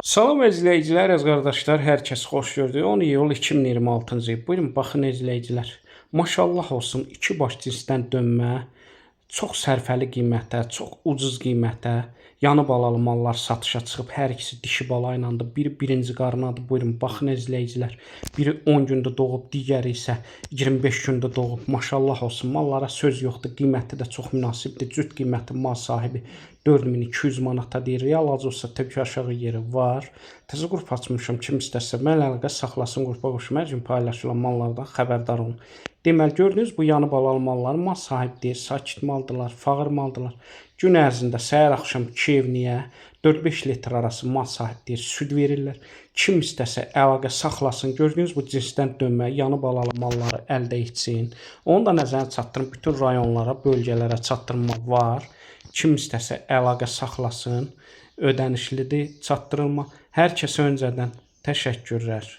Salam izləyicilər, əziz qardaşlar, hər kəs xoş gördük. 10 iyul 2026-cı il. Buyurun baxın izləyicilər. Maşallah olsun, iki baş cinsdən dönmə, çox sərfəli qiymətə, çox ucuz qiymətə yanı balalı mallar satışa çıxıb. Hər ikisi dişi bala ilədir. Biri birinci qarınadır. Buyurun baxın izləyicilər. Biri 10 gündə doğub, digəri isə 25 gündə doğub. Maşallah olsun. Mallara söz yoxdur. Qiyməti də çox münasibdir. Cüt qiyməti mal sahibi 4200 manata deyir. Real olsa tək aşağı yeri var. Təzə qrup açmışam. Kim istəsə mənlə əlaqə saxlasın, qrupa qoşum. Hər gün paylaşılan mallardan xəbərdar olun. Deməli, gördünüz bu yanı balalı mallar mal sahibi deyir, sakit maldılar, fağır maldılar. Gün ərzində səhər-axşam 2 evniyə 4-5 litr arası mal sahibi deyir, süd verirlər. Kim istəsə əlaqə saxlasın. Gördüyünüz bu cinsdən dönmə, yanı balalı malları əldə etsin. Onu da nəzərə çatdırın. Bütün rayonlara, bölgələrə çatdırma var. Kim istəsə əlaqə saxlasın. Ödənişlidir çatdırılma. Hər kəsə öncədən təşəkkürlər.